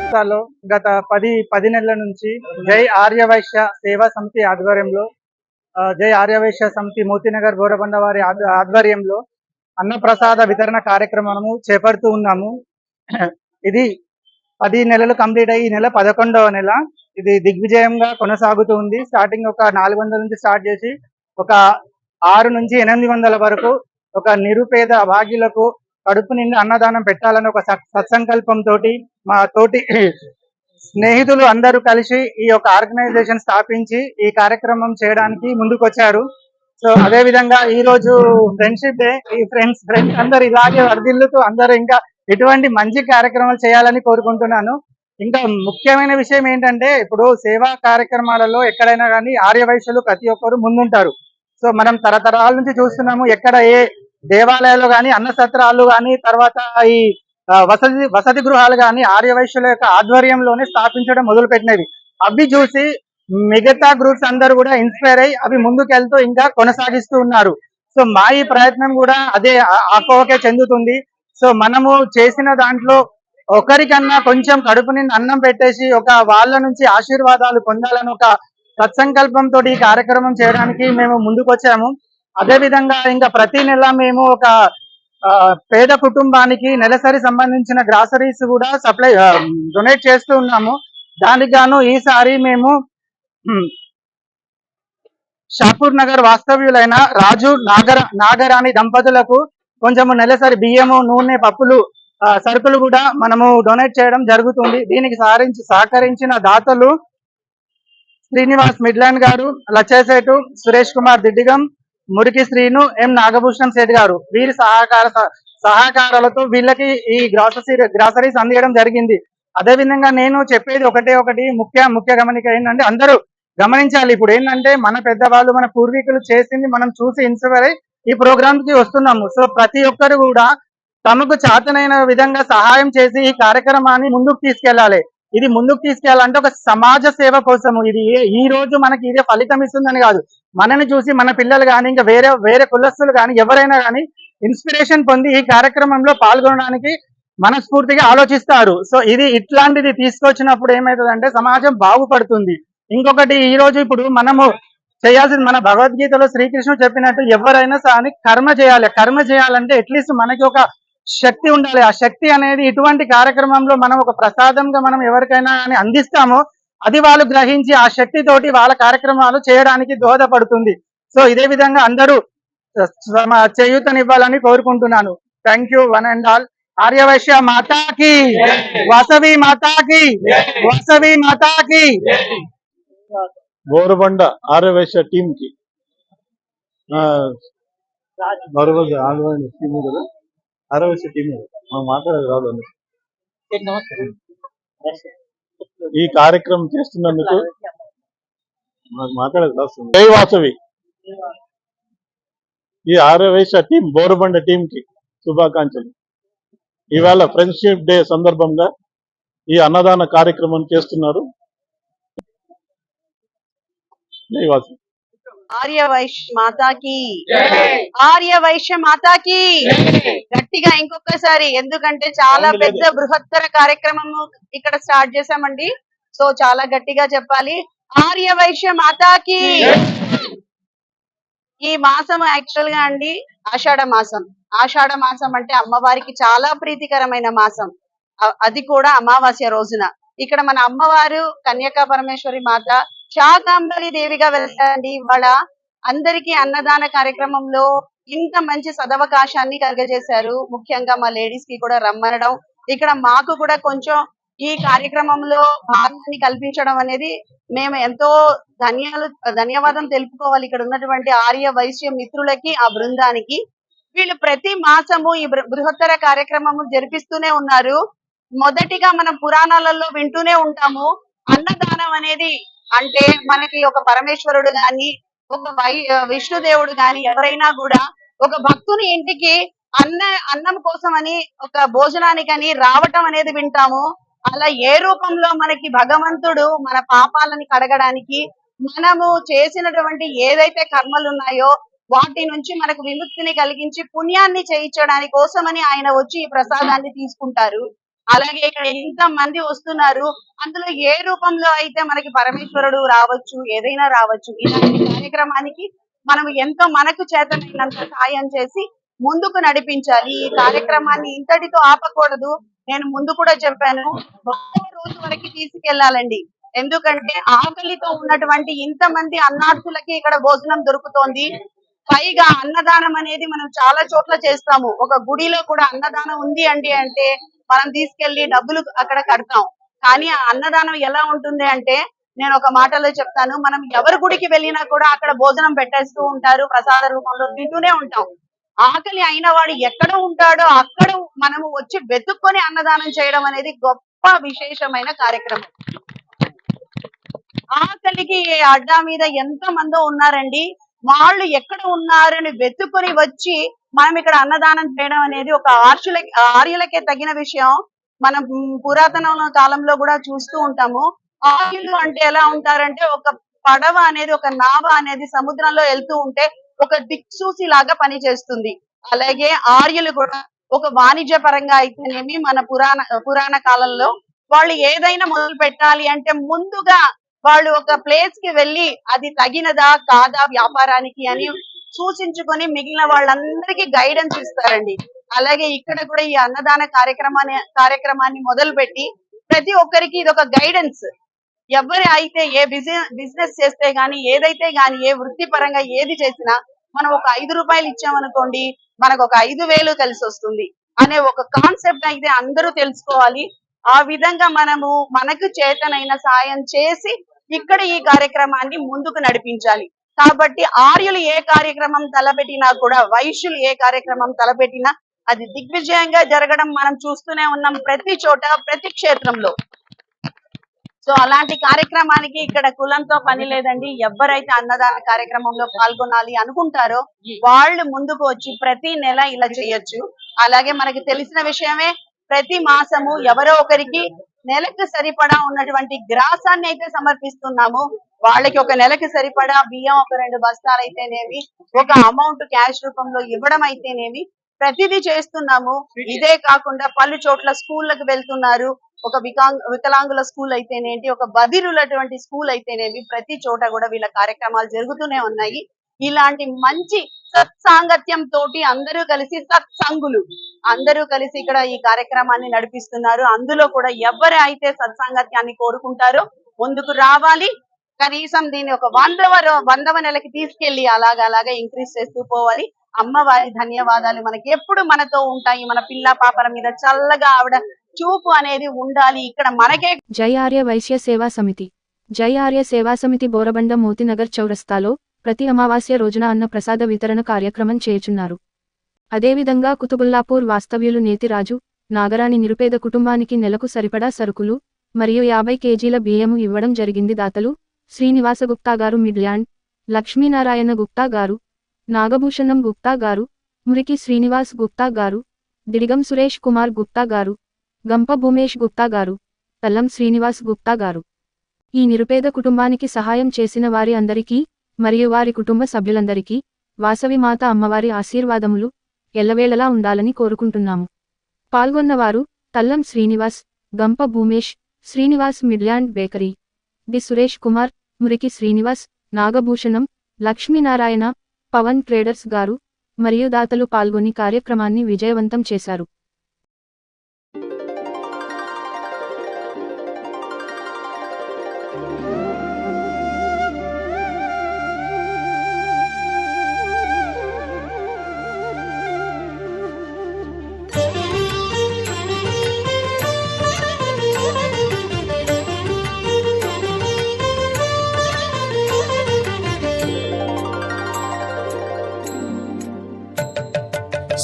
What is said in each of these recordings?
రాష్ట్రాల్లో గత 10 నెలల నుంచి జై ఆర్యవైశ్య సేవా సమితి ఆధ్వర్యంలో జై ఆర్యవైశ్య సమితి మోతీనగర్ బోరబండ వారి ఆధ్వర్యంలో అన్నప్రసాద వితరణ కార్యక్రమము చేపడుతూ ఉన్నాము. ఇది 10 నెలలు కంప్లీట్ అయ్యి ఈ నెల 11వ నెల. ఇది దిగ్విజయంగా కొనసాగుతూ ఉంది. స్టార్టింగ్ ఒక 400 నుంచి స్టార్ట్ చేసి ఒక 6 నుంచి 800 వరకు ఒక నిరుపేద భాగ్యులకు కడుపు నిండి అన్నదానం పెట్టాలని ఒక సత్సంకల్పంతో మా తోటి స్నేహితులు అందరూ కలిసి ఈ యొక్క ఆర్గనైజేషన్ స్థాపించి ఈ కార్యక్రమం చేయడానికి ముందుకొచ్చారు. సో అదే విధంగా ఈ రోజు ఫ్రెండ్షిప్ డే. ఈ ఫ్రెండ్స్ అందరు ఇలాగే వర్ధిల్లుతూ అందరూ ఇంకా ఇటువంటి మంచి కార్యక్రమాలు చేయాలని కోరుకుంటున్నాను. ఇంకా ముఖ్యమైన విషయం ఏంటంటే ఇప్పుడు సేవా కార్యక్రమాలలో ఎక్కడైనా కానీ ఆర్యవైశ్యులు ప్రతి ఒక్కరు ముందుంటారు. సో మనం తరతరాల నుంచి చూస్తున్నాము. ఎక్కడ ఏ దేవాలయాలు కానీ అన్న సత్రాలు కానీ తర్వాత ఈ వసతి గృహాలు కానీ ఆర్యవైశ్యుల యొక్క ఆధ్వర్యంలోనే స్థాపించడం మొదలు పెట్టినవి. అవి చూసి మిగతా గ్రూప్స్ అందరూ కూడా ఇన్స్పైర్ అయ్యి అవి ముందుకెళ్తూ ఇంకా కొనసాగిస్తూ ఉన్నారు. సో మా ఈ ప్రయత్నం కూడా అదే ఆకోవకే చెందుతుంది. సో మనము చేసిన దాంట్లో ఒకరికన్నా కొంచెం కడుపు నిండి అన్నం పెట్టేసి ఒక వాళ్ళ నుంచి ఆశీర్వాదాలు పొందాలని ఒక సత్సంకల్పంతో ఈ కార్యక్రమం చేయడానికి మేము ముందుకొచ్చాము. అదే విధంగా ఇంకా ప్రతి నెల మేము ఒక పేద కుటుంబానికి నెలసరి సంబంధించిన గ్రాసరీస్ కూడా డొనేట్ చేస్తూ ఉన్నాము. దానికి గాను ఈసారి మేము షాపూర్ నగర్ వాస్తవ్యులైన రాజు నాగరాణి దంపతులకు కొంచెము నెలసరి బియ్యము, నూనె, పప్పులు, సరుకులు కూడా మనము డొనేట్ చేయడం జరుగుతుంది. దీనికి సహకరించిన దాతలు శ్రీనివాస్ మిడ్లాండ్ గారు, లచ్చేసేటు, సురేష్ కుమార్ దిడ్డిగం, మురికి శ్రీను, ఎం నాగభూషణం సేట్ గారు, వీరి సహకారాలతో వీళ్ళకి ఈ గ్రాసరీస్ అందించడం జరిగింది. అదే విధంగా నేను చెప్పేది ఒకటి ముఖ్య గమనిక ఏంటంటే అందరూ గమనించాలి. ఇప్పుడు ఏంటంటే మన పెద్దవాళ్ళు మన పూర్వీకులు చేసింది మనం చూసి ఇన్స్పైర్ అయ్యి ఈ ప్రోగ్రామ్ కి వస్తున్నాము. సో ప్రతి ఒక్కరు కూడా తమకు చేతనైన విధంగా సహాయం చేసి ఈ కార్యక్రమాన్ని ముందుకు తీసుకెళ్లాలి. ఇది ముందుకు తీసుకెళ్లాలంటే ఒక సమాజ సేవ కోసము. ఇది ఈ రోజు మనకి ఇదే ఫలితం ఇస్తుందని కాదు, మనని చూసి మన పిల్లలు కానీ ఇంకా వేరే కులస్తులు కానీ ఎవరైనా కానీ ఇన్స్పిరేషన్ పొంది ఈ కార్యక్రమంలో పాల్గొనడానికి మనస్ఫూర్తిగా ఆలోచిస్తారు. సో ఇది ఇట్లాంటిది తీసుకొచ్చినప్పుడు ఏమవుతుందంటే సమాజం బాగుపడుతుంది. ఇంకొకటి ఈ రోజు ఇప్పుడు మనము చేయాల్సింది మన భగవద్గీతలో శ్రీకృష్ణుడు చెప్పినట్టు ఎవరైనా కానీ కర్మ చేయాలి. కర్మ చేయాలంటే అట్లీస్ట్ మనకి ఒక శక్తి ఉండాలి. ఆ శక్తి అనేది ఇటువంటి కార్యక్రమంలో మనం ఒక ప్రసాదంగా మనం ఎవరికైనా కానీ అందిస్తామో అది వాళ్ళు గ్రహించి ఆ శక్తితోటి వాళ్ళ కార్యక్రమాలు చేయడానికి దోహదపడుతుంది. సో ఇదే విధంగా అందరూ చేయూతనివ్వాలని కోరుకుంటున్నాను. Thank you one and all. Aryavaishya మాతాకి, వాసవి మాతాకి, వాసవి మాతాకి. బోరబండ ఆర్యవైశ్య టీమ్ కి ఆర్యవైశ్య టీం మాట్లాడేది రాదు. ఈ కార్యక్రమం చేస్తున్నందుకు మాట్లాడేది రాస్తుంది. జై వాసవి. ఈ ఆర్యవైశ్య టీం బోరబండ టీం కి శుభాకాంక్షలు. ఇవాళ ఫ్రెండ్షిప్ డే సందర్భంగా ఈ అన్నదాన కార్యక్రమం చేస్తున్నారు. జై వాసవి. ఆర్యవైశ్య మాతాకి, ఆర్యవైశ్య మాతాకి. గట్టిగా ఇంకొకసారి, ఎందుకంటే చాలా పెద్ద బృహత్తర కార్యక్రమము ఇక్కడ స్టార్ట్ చేసామండి. సో చాలా గట్టిగా చెప్పాలి. ఆర్యవైశ్య మాతాకి. ఈ మాసం యాక్చువల్ గా అండి ఆషాఢ మాసం. ఆషాఢ మాసం అంటే అమ్మవారికి చాలా ప్రీతికరమైన మాసం. అది కూడా అమావాస్య రోజున. ఇక్కడ మన అమ్మవారు కన్యకా పరమేశ్వరి మాత శాకాంబరి దేవిగా వెళ్తారండి. ఇవాళ అందరికీ అన్నదాన కార్యక్రమంలో ఇంత మంచి సదవకాశాన్ని కలుగజేశారు. ముఖ్యంగా మా లేడీస్ కి కూడా రమ్మనడం, ఇక్కడ మాకు కూడా కొంచెం ఈ కార్యక్రమంలో భాగాన్ని కల్పించడం అనేది మేము ఎంతో ధన్యవాదం తెలుపుకోవాలి. ఇక్కడ ఉన్నటువంటి ఆర్య వైశ్య మిత్రులకి, ఆ బృందానికి. వీళ్ళు ప్రతి మాసము ఈ బృహత్తర కార్యక్రమము జరిపిస్తూనే ఉన్నారు. మొదటిగా మనం పురాణాలలో వింటూనే ఉంటాము, అన్నదానం అనేది అంటే మనకి ఒక పరమేశ్వరుడు గాని ఒక విష్ణుదేవుడు గాని ఎవరైనా కూడా ఒక భక్తుని ఇంటికి అన్నం కోసం అని ఒక భోజనానికని రావటం అనేది వింటాము. అలా ఏ రూపంలో మనకి భగవంతుడు మన పాపాలని కడగడానికి మనము చేసినటువంటి ఏదైతే కర్మలు ఉన్నాయో వాటి నుంచి మనకు విముక్తిని కలిగించి పుణ్యాన్ని చేయించడానికి కోసమని ఆయన వచ్చి ఈ ప్రసాదాన్ని తీసుకుంటారు. అలాగే ఇక్కడ ఎంత మంది వస్తున్నారు, అందులో ఏ రూపంలో అయితే మనకి పరమేశ్వరుడు రావచ్చు, ఏదైనా రావచ్చు. ఇలాంటి కార్యక్రమానికి మనం ఎంతో మనకు చేతనైనంత సాయం చేసి ముందుకు నడిపించాలి. ఈ కార్యక్రమాన్ని ఇంతటితో ఆపకూడదు. నేను ముందు కూడా చెప్పాను, ఒక్కో రోజు వరకు తీసుకెళ్లాలండి. ఎందుకంటే ఆకలితో ఉన్నటువంటి ఇంతమంది అన్నార్థులకి ఇక్కడ భోజనం దొరుకుతోంది. పైగా అన్నదానం అనేది మనం చాలా చోట్ల చేస్తాము. ఒక గుడిలో కూడా అన్నదానం ఉంది అంటే మనం తీసుకెళ్లి డబ్బులు అక్కడ కడతాం. కానీ ఆ అన్నదానం ఎలా ఉంటుంది అంటే, నేను ఒక మాటలో చెప్తాను, మనం ఎవరి గుడికి వెళ్ళినా కూడా అక్కడ భోజనం పెట్టేస్తూ ఉంటారు, ప్రసాద రూపంలో తింటూనే ఉంటాం. ఆకలి అయిన వాడు ఎక్కడ ఉంటాడో అక్కడ మనము వచ్చి వెతుక్కొని అన్నదానం చేయడం అనేది గొప్ప విశేషమైన కార్యక్రమం. ఆకలికి అడ్డా మీద ఎంత మందో ఉన్నారండి. వాళ్ళు ఎక్కడ ఉన్నారని వెతుక్కొని వచ్చి మనం ఇక్కడ అన్నదానం చేయడం అనేది ఒక ఆర్యులకే తగిన విషయం. మనం పురాతన కాలంలో కూడా చూస్తూ ఉంటాము. ఆర్యులు అంటే ఎలా ఉంటారంటే, ఒక పడవ అనేది, ఒక నావ అనేది సముద్రంలో వెళ్తూ ఉంటే ఒక దిక్సూసి లాగా పనిచేస్తుంది. అలాగే ఆర్యులు కూడా ఒక వాణిజ్య పరంగా అయితేనేమి, మన పురాణ కాలంలో వాళ్ళు ఏదైనా మొదలు పెట్టాలి అంటే ముందుగా వాళ్ళు ఒక ప్లేస్ కి వెళ్ళి అది తగినదా కాదా వ్యాపారానికి అని సూచించుకొని మిగిలిన వాళ్ళందరికీ గైడెన్స్ ఇస్తారండి. అలాగే ఇక్కడ కూడా ఈ అన్నదాన కార్యక్రమాన్ని మొదలు పెట్టి ప్రతి ఒక్కరికి ఇది ఒక గైడెన్స్. ఎవరు అయితే ఏ బిజినెస్ చేస్తే గానీ, ఏదైతే గానీ, ఏ వృత్తి పరంగా ఏది చేసినా మనం ఒక 5 రూపాయలు ఇచ్చామనుకోండి, మనకు ఒక 5,000 కలిసి వస్తుంది అనే ఒక కాన్సెప్ట్ అయితే అందరూ తెలుసుకోవాలి. ఆ విధంగా మనము మనకు చేతనైన సాయం చేసి ఇక్కడ ఈ కార్యక్రమాన్ని ముందుకు నడిపించాలి. కాబట్టి ఆర్యులు ఏ కార్యక్రమం తలపెట్టినా కూడా, వైశ్యులు ఏ కార్యక్రమం తలపెట్టినా అది దిగ్విజయంగా జరగడం మనం చూస్తూనే ఉన్నాం ప్రతి చోట, ప్రతి క్షేత్రంలో. సో అలాంటి కార్యక్రమానికి ఇక్కడ కులంతో పని లేదండి. ఎవరైతే అన్నదాన కార్యక్రమంలో పాల్గొనాలి అనుకుంటారో వాళ్ళు ముందుకు వచ్చి ప్రతి నెల ఇలా చేయొచ్చు. అలాగే మనకి తెలిసిన విషయమే, ప్రతి మాసము ఎవరో ఒకరికి నెలకు సరిపడా ఉన్నటువంటి గ్రాసాన్ని అయితే సమర్పిస్తున్నాము. వాళ్ళకి ఒక నెలకి సరిపడా బియ్యం ఒక 2 బస్తాలు అయితేనేమి, ఒక అమౌంట్ క్యాష్ రూపంలో ఇవ్వడం అయితేనేమి, ప్రతిదీ చేస్తున్నాము. ఇదే కాకుండా పలు చోట్ల స్కూళ్ళకు వెళ్తున్నారు. ఒక వికలాంగుల స్కూల్ అయితేనేంటి, ఒక బదిరులటువంటి స్కూల్ అయితేనేమి, ప్రతి చోట కూడా వీళ్ళ కార్యక్రమాలు జరుగుతూనే ఉన్నాయి. ఇలాంటి మంచి సత్సాంగత్యం తోటి అందరూ కలిసి, సత్సంగులు అందరూ కలిసి ఇక్కడ ఈ కార్యక్రమాన్ని నడిపిస్తున్నారు. అందులో కూడా ఎవరు అయితే సత్సాంగత్యాన్ని కోరుకుంటారో ముందుకు రావాలి. కనీసం దీన్ని ఒక 100వ నెలకి తీసుకెళ్లి అలాగా ఇంక్రీజ్ చేస్తూ పోవాలి. అమ్మవారి ధన్యవాదాలు మనకి ఎప్పుడు మనతో ఉంటాయి. మన పిల్ల పాపల మీద చల్లగా ఆవిడ చూపు అనేది ఉండాలి. ఇక్కడ మనకే. జై ఆర్య వైశ్య సేవా సమితి. జై ఆర్య సేవా సమితి బోరబండ మోతినగర్ చౌరస్తాలో ప్రతి అమావాస్య రోజున అన్న ప్రసాద వితరణ కార్యక్రమం చేయుచున్నారు. అదేవిధంగా కుతుబుల్లాపూర్ వాస్తవ్యులు నేతిరాజు నాగరాణి నిరుపేద కుటుంబానికి నెలకు సరిపడా సరుకులు మరియు 50 కేజీల బియ్యము ఇవ్వడం జరిగింది. దాతలు శ్రీనివాస గుప్తా గారు మిడ్ల్యాండ్, లక్ష్మీనారాయణ గుప్తా గారు, నాగభూషణం గుప్తా గారు, మురికి శ్రీనివాస్ గుప్తా గారు, దిడిగం సురేష్ కుమార్ గుప్తా గారు, గంప భూమేష్ గుప్తా గారు, తల్లం శ్రీనివాస్ గుప్తా గారు. ఈ నిరుపేద కుటుంబానికి సహాయం చేసిన వారి అందరికీ మరియు వారి కుటుంబ సభ్యులందరికీ వాసవి మాత అమ్మవారి ఆశీర్వాదములు ఎల్లవేళలా ఉండాలని కోరుకుంటున్నాము. పాల్గొన్నవారు Tallam Srinivas, Gampa Bhumesh, Srinivas Midland bakery, D Suresh Kumar, Muriki Srinivas, Nagabhushanam, Lakshminarayana, Pavan traders గారు మరియు దాతలు పాల్గొని కార్యక్రమాన్ని విజయవంతం చేశారు.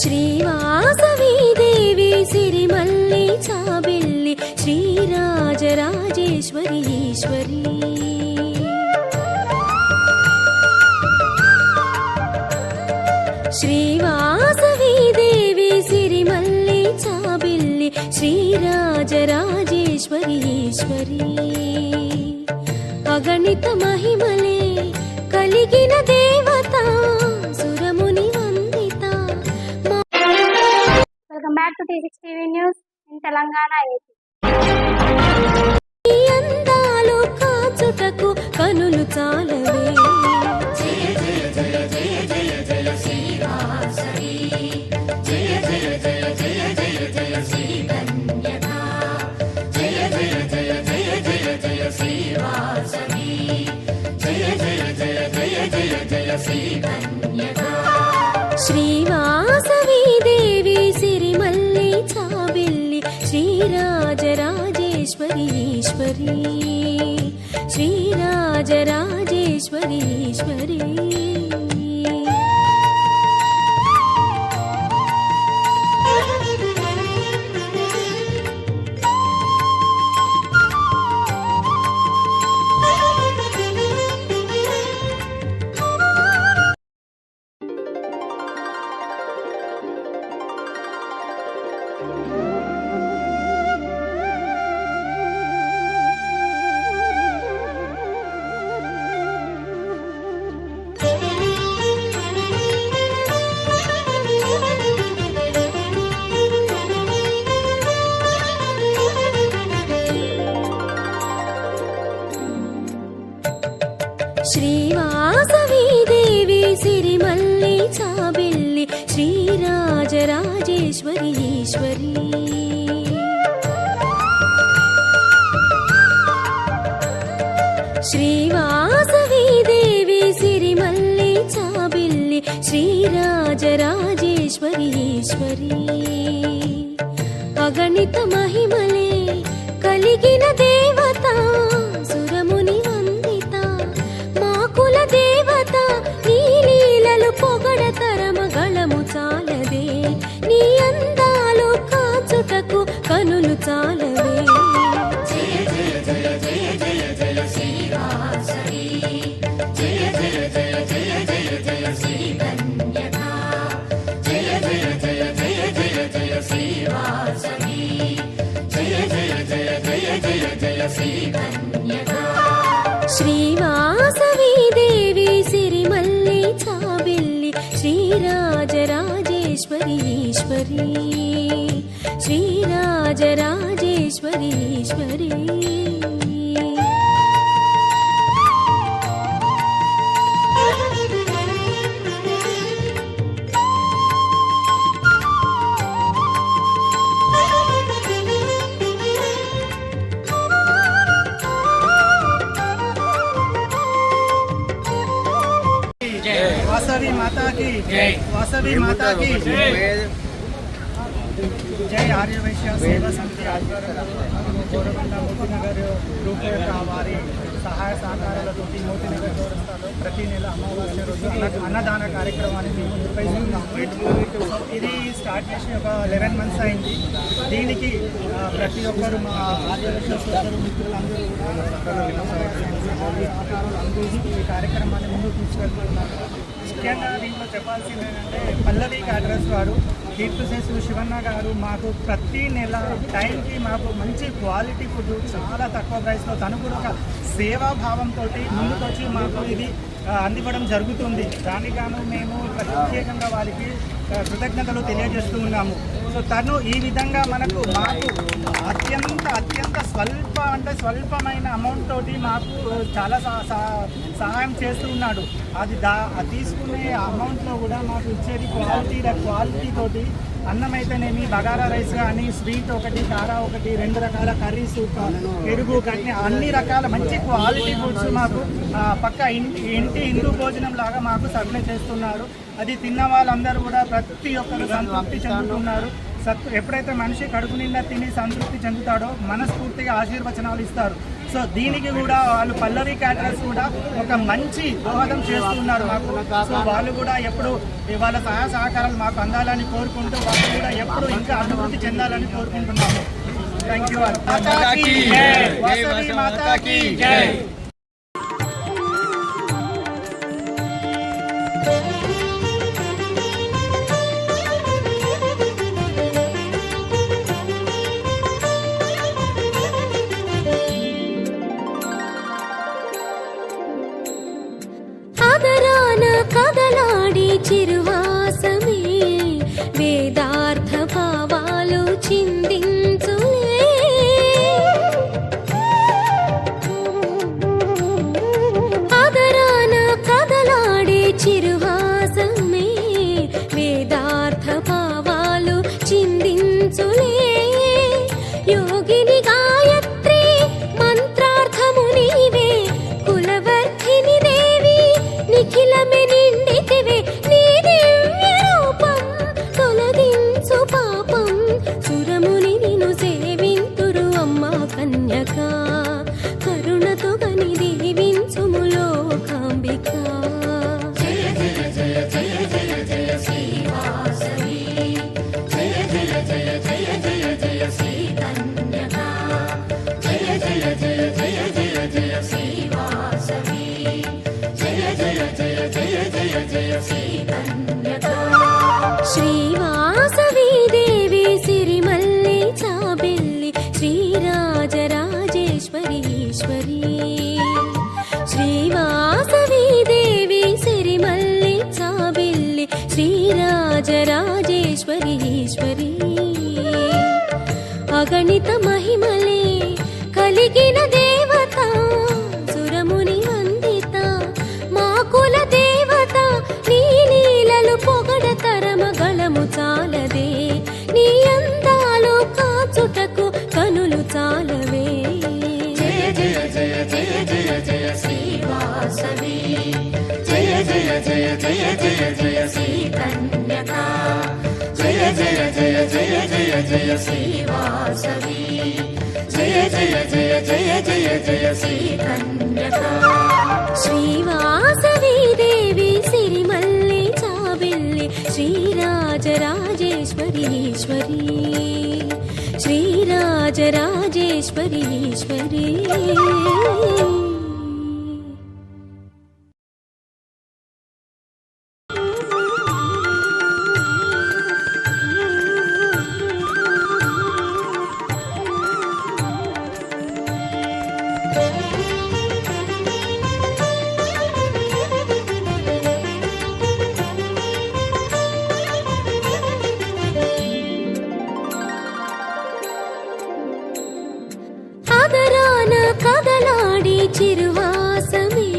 శ్రీవాసవి దేవి సిరిమల్లి చాబిల్లి శ్రీరాజరాజేశ్వరి ఈశ్వరి. శ్రీవాసవి దేవి సిరిమల్లి చాబిల్లి శ్రీరాజరాజేశ్వరి ఈశ్వరి. అగణిత మహిమలే కలిగిన దేవత సుర తెలంగాణ ఏపీ. ఈ అందాలు కాచుటకు కనులు చాలవే. శ్రీవాసవి దేవి సిరిమల్లి చాబిల్లి శ్రీరాజరాజేశ్వరి ఈశ్వరి శ్రీరాజరాజేశ్వరి ఈశ్వరి. శ్రీవాసవి దేవి సిరిమల్లి చాబిల్లి శ్రీరాజరాజేశ్వరి ఈశ్వరి. శ్రీవాసవి దేవి సిరిమల్లి చాబిల్లి శ్రీరాజరాజేశ్వరి ఈశ్వరి. అగణిత మహిమలే కలిగిన దేవత సురముని వందిత మాకుల దేవత. నీ లీలలు పొగడతరమ గళము చాలదే. నీ అందాలు కాచుటకు కనులు చాలవే. శ్రీవాసవి దేవి సిరిమల్లి చాబిల్లి శ్రీరాజరాజేశ్వరి ఈశ్వరి శ్రీరాజరాజేశ్వరి ఈశ్వరి. వాసవి మాతా की जय. वासवी माता की जय. జై ఆర్యవైశ్య సేవా సమితి ఆధ్వర్యంలో గోరబండ మోతీనగర్ గ్రూప్ యొక్క వారి సహాయ సహకారాలతో మోతీనగర్ చౌరస్తాలో ప్రతి నెల అమావాస్య రోజు అన్నదాన కార్యక్రమాన్ని మేము నిర్వహిస్తున్నాము. ఇది స్టార్ట్ చేసి ఒక 11 months అయింది. దీనికి ప్రతి ఒక్కరు మా ఆర్యవైశ్య సోదరు మిత్రులందరూ కూడా సహకారాలు అందించి ఈ కార్యక్రమాన్ని ముందుకు తీసుకెళ్తున్నారు. ముఖ్యంగా దీంట్లో చెప్పాల్సింది ఏంటంటే పల్లవి క్యాటరర్స్ వారు కీర్తిశేషు శివన్న గారు మాకు ప్రతి నెల టైంకి మాకు మంచి క్వాలిటీ ఫుడ్ చాలా తక్కువ ప్రైస్లో తను కూడా ఒక సేవాభావంతో ముందుకొచ్చి మాకు ఇది అందివ్వడం జరుగుతుంది. దానికి గాను మేము ప్రత్యేకంగా వారికి కృతజ్ఞతలు తెలియజేస్తూ ఉన్నాము. సో తను ఈ విధంగా మాకు అత్యంత స్వల్పమైన అమౌంట్ తోటి మాకు చాలా సహాయం చేస్తూ ఉన్నాడు. అది తీసుకునే అమౌంట్లో కూడా మాకు ఇచ్చేది క్వాలిటీ తోటి అన్నం అయితేనేమి బగారా రైస్ కానీ స్వీట్ ఒకటి కారా ఒకటి 2 రకాల కర్రీస్ పెరుగు కానీ అన్ని రకాల మంచి క్వాలిటీ ఫుడ్స్ మాకు పక్క ఇంటి హిందూ భోజనం లాగా మాకు సప్లై చేస్తున్నారు. అది తిన్న వాళ్ళందరూ కూడా ప్రతి ఒక్కరు సంతృప్తి చెందుతున్నారు. ఎప్పుడైతే మనిషి కడుపు నిండా తిని సంతృప్తి చెందుతాడో మనస్ఫూర్తిగా ఆశీర్వచనాలు ఇస్తారు. సో దీనికి కూడా వాళ్ళు పల్లవి క్యాటరర్స్ కూడా ఒక మంచి దోహదం చేస్తున్నారు మాకు. సో వాళ్ళు కూడా ఎప్పుడు వాళ్ళ సహాయ సహకారాలు మాకు అందాలని కోరుకుంటూ వాళ్ళు కూడా ఎప్పుడు ఇంకా అభివృద్ధి చెందాలని కోరుకుంటున్నాము. Thank you. మాతాకి జై. కదలాడి చిరువాసమే వేదార్థ భావాలు చిందించులే. శ్రీవాసవి దేవి సిరిమల్లి చాబెల్లి శ్రీరాజరాజేశ్వరి ఈశ్వరి శ్రీవాసవి దేవి సిరిమల్లి చాబెల్లి శ్రీరాజరాజేశ్వరి ఈశ్వరి అగణిత మహిమలే కలిగిన దేవత సురముని వందిత మా కుల దేవత నీ లీలలు పొగడతరమ గళము చాలదే నీ అందాలు కాచుటకు కనులు చాలవే జయ జయ జయ జయ జయ జయ శ్రీవాసవి జయ జయ జయ జయ జయ జయ శ్రీ కన్యకా జయ జయ జయ జయ జయ జయ శ్రీవాసవి జయ జయ జయ జయ జయ జయ శ్రీ కన్యకా శ్రీవాసవి దేవి సిరిమల్లి చాబెల్లి శ్రీరాజరాజేశ్వరి ఈశ్వరి శ్రీరాజరాజేశ్వరి ఈశ్వరి అదరాన కదలాడి చిరువాసమే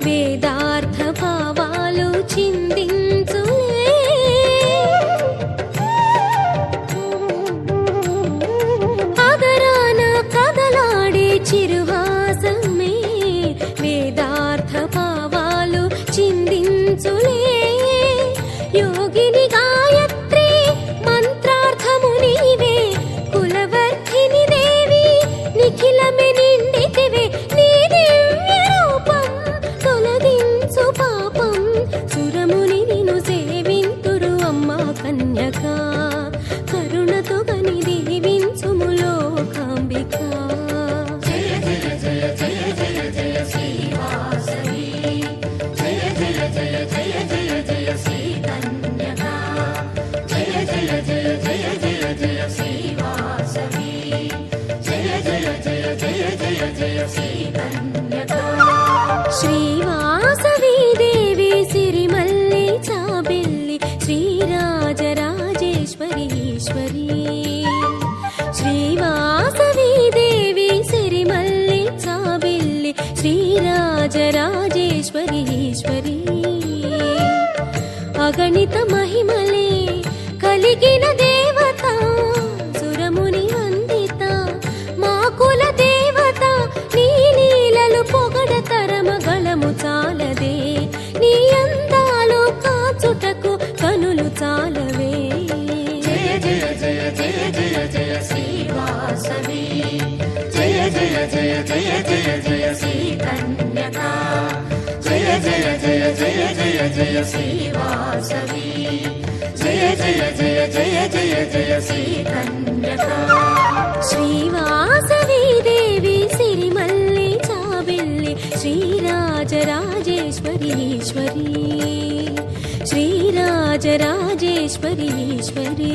వేదార్థ భావాలు చిందించులే అదరాన కదలాడి చిరువాసమే వేదార్థ భావాలు చిందించులే యోగిని గాయత్రి మంత్రార్థము నీవే కులవర్ధిని దేవి నిఖిలమే నిండితివే నీ దివ్య రూపం తొలగించు పాపం సురముని నిన్ను సేవింతురు అమ్మ కన్యకా కరుణతో గని దీవించుము లోకాంబిక జయ జయ జయ జయ జయ జయ శ్రీవాసవి జయ జయ జయ జయ జయ జయ శ్రీ కన్యకా జయ జయ జయ జయ జయ జయ శ్రీవాసవి జయ జయ జయ జయ జయ జయ శ్రీ కన్యకా శ్రీవాసవి దేవి సిరిమల్లి చాబెల్లి శ్రీరాజరాజేశ్వరి ఈశ్వరి శ్రీవాసవి దేవి సిరిమల్లి చాబెల్లి శ్రీరాజరాజేశ్వరి ఈశ్వరి అగణిత మహిమలే కలిగిన దేవత సురముని వందిత మా కుల దేవత నీ లీలలు పొగడతరమ గళము చాలదే నీ అందాలు కాచుటకు కనులు చాలవే జయ జయ జయ జయ జయ జయ శ్రీవాసవి జయ జయ జయ జయ జయ జయ శ్రీ కన్యకా జయ జయ జయ జయ జయ జయ శ్రీవాసవి జయ జయ జయ జయ జయ జయ శ్రీ కన్యకా శ్రీవాసవి దేవి సిరిమల్లి చాబెల్లి శ్రీరాజరాజేశ్వరి ఈశ్వరి శ్రీరాజరాజేశ్వరి ఈశ్వరి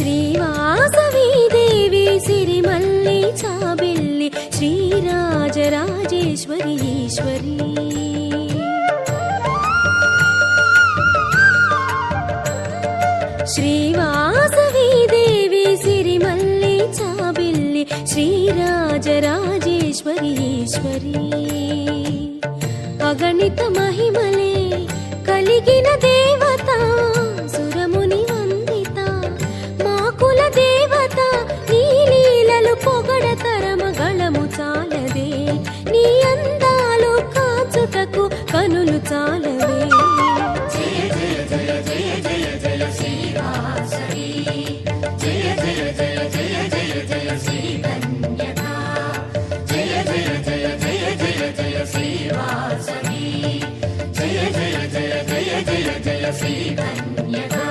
శ్రీవాసవి దేవి సిరిమల్లి చాబెల్లి శ్రీరాజరాజేశ్వరి ఈశ్వరి శ్రీవాసవి దేవి సిరిమల్లి చాబెల్లి శ్రీరాజరాజేశ్వరి ఈశ్వరి అగణిత మహిమలే కలిగిన దేవత సురముని వందిత మా కుల దేవత నీ లీలలు పొగడతరమ గళము చాలదే నీ అందాలు కాచుటకు కనులు చాలవే జయ జయ జయ జయ జయ జయ శ్రీవాసవి జయ జయ జయ జయ జయ జయ శ్రీ కన్యకా జయ జయ జయ జయ జయ జయ శ్రీవాసవి జయ జయ జయ జయ జయ జయ శ్రీ కన్యకా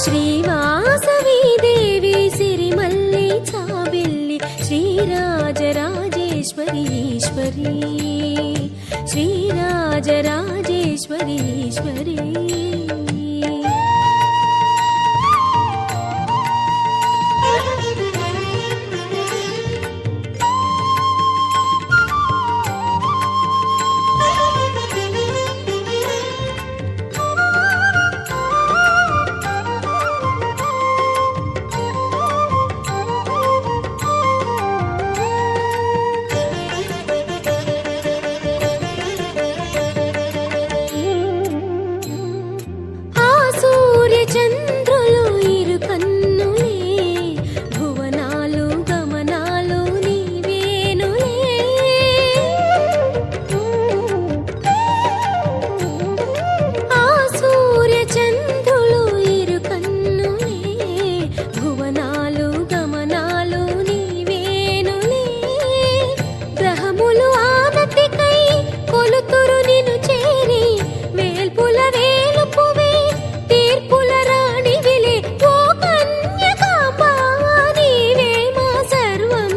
శ్రీవాసవి దేవి సిరిమల్లి చాబిల్లి శ్రీరాజరాజేశ్వరి ఈశ్వరి శ్రీరాజరాజేశ్వరి ఈశ్వరి ఆ సూర్య చంద్రులు ఇరు కన్నులే భువనాలు గమనాలు నీవేనులే ఆ సూర్య చంద్రులు ఇరు కన్నులే భువనాలు గమనాలు నీవేనులే గ్రహములు ఆనతికై కొలుతురు నిన్ను చేరి వేల్పుల వేలుపువే తీర్పుల రాణివిలే ఓ కన్యకాంబా నీవే మా సర్వం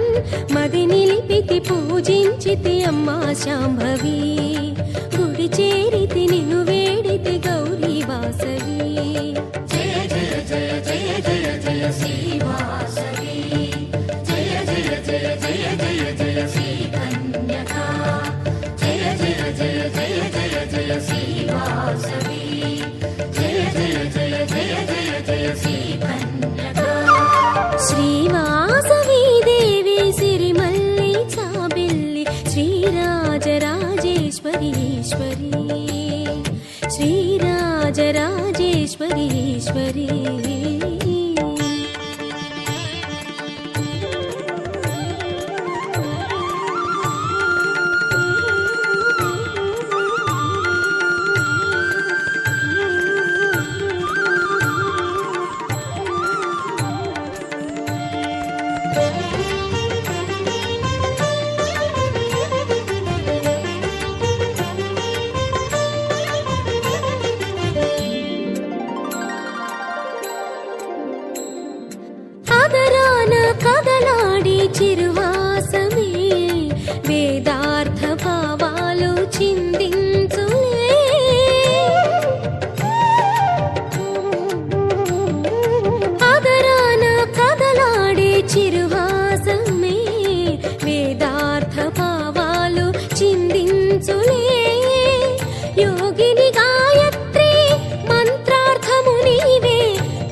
మది నిలిపితి పూజించితి అమ్మా శాంభవి గుడి చేరితి నిన్ను వేడితి గౌరీ వాసవి జయ జయ జయ జయ జయ జయ శ్రీవాసవి జయ జయ జయ జయ జయ జయ శ్రీ కన్యకా జయ జయ జయ జయ జయ జయ శ్రీవాసవి జయ జయ జయ జయ జయ జయ శ్రీ కన్యకా శ్రీవాసవి దేవి సిరిమల్లి చాబిల్లి శ్రీరాజరాజేశ్వరి ఈశ్వరి శ్రీరాజరాజేశ్వరి ఈశ్వరి అదరాన కదలాడి చిరువాసమే వేదార్థ భావాలు చిందించులే అదరాన కదలాడి చిరువాసమే వేదార్థ భావాలు చిందించులే యోగిని గాయత్రి మంత్రార్థము నీవే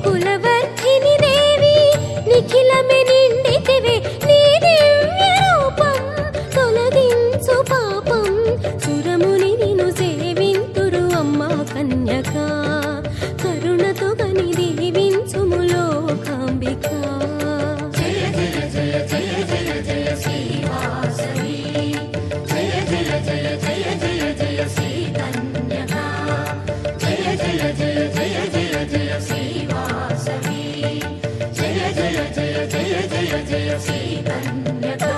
కులవర్ధిని దేవి నిఖిలమే నిండితివే నీ దివ్య రూపం తొలగించు పాపం సురముని నిన్ను సేవింతురు అమ్మా కన్యకా కరుణతో గని దీవించుము లోకాంబిక జయ జయ జయ జయ జయ జయ శ్రీవాసవి జయ జయ జయ జయ జయ జయ శ్రీ కన్యకా జయ జయ జయ జయ జయ జయ శ్రీవాసవి జయ జయ జయ జయ జయ జయ శ్రీ కన్యకా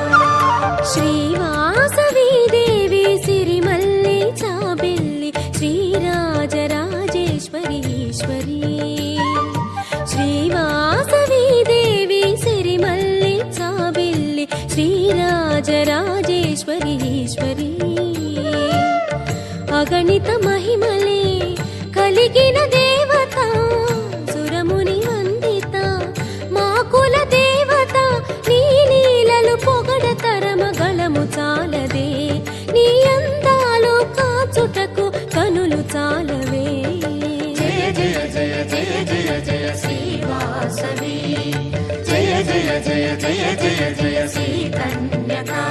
శ్రీవాసవి దేవి సిరిమల్లి చాబిల్లి శ్రీరాజరాజేశ్వరి ఈశ్వరి శ్రీవాసవి దేవి సిరిమల్లి చాబిల్లి శ్రీరాజరాజేశ్వరి ఈశ్వరి అగణిత మహిమలే కలిగిన దేవత సురముని వందిత మా కుల దేవత నీ లీలలు పొగడతరమ గళము చాలదే నీ అందాలు కాచుటకు కనులు చాలవే జయ జయ జయ జయ జయ జయ శ్రీవాసవి జయ జయ జయ జయ జయ జయ శ్రీ కన్యకా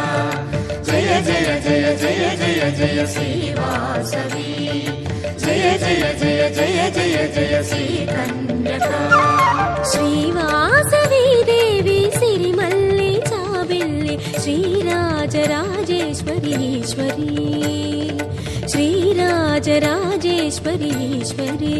జయ జయ జయ జయ జయ జయ శ్రీవాసవి జయ జయ జయ జయ జయ జయ శ్రీ కన్యకా శ్రీవాసవి దేవి సిరిమల్లి చాబెల్లి శ్రీరాజరాజేశ్వరి ఈశ్వరి శ్రీరాజరాజేశ్వరి ఈశ్వరి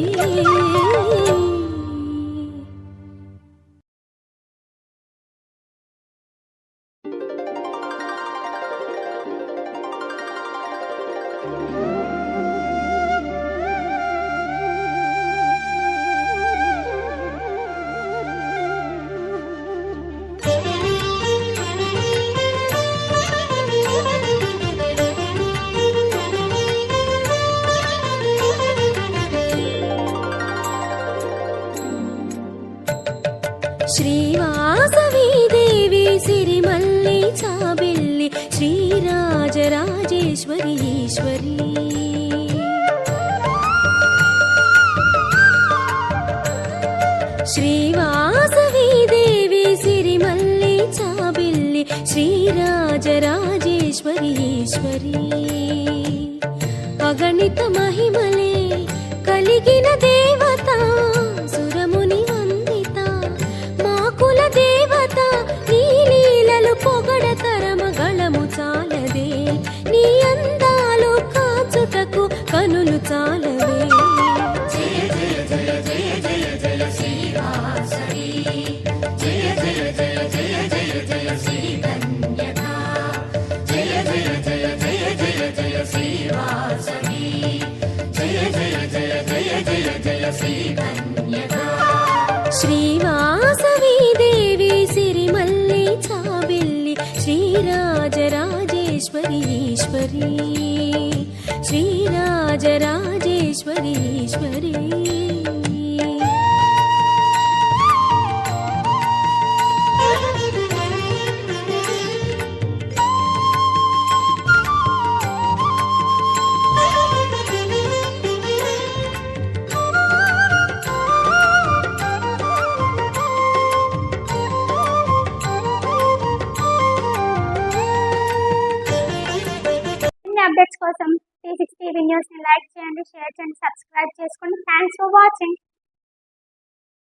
శ్రీవాసవి దేవి సిరిమల్లి చాబెల్లి శ్రీరాజరాజేశ్వరి ఈశ్వరి శ్రీవాసవి దేవి సిరిమల్లి చాబెల్లి శ్రీరాజరాజేశ్వరి ఈశ్వరి అగణిత మహిమలే కలిగిన దేవత సురముని వందిత మా కుల దేవత నీ లీలలు పొగడతరమగళము చాలదే నీ అందాలు కాచుటకు కనులు చాలవే జయ జయ జయ జయ జయ జయ శ్రీవాసవి జయ జయ జయ జయ జయ జయ శ్రీ కన్యకా జయ జయ జయ జయ జయ జయ శ్రీవాసవి జయ జయ జయ జయ జయ జయ శ్రీ కన్యకా శ్రీవాసవి దేవి సిరిమల్లి చాబెల్లి శ్రీరాజరాజేశ్వరి ఈశ్వరి శ్రీరాజరాజేశ్వరి ఈశ్వరి మరిన్ని అప్డేట్స్ కోసం 360 న్యూస్ ని లైక్ చేయండి, షేర్ చేయండి, సబ్స్క్రైబ్ చేసుకోండి. Thanks for watching.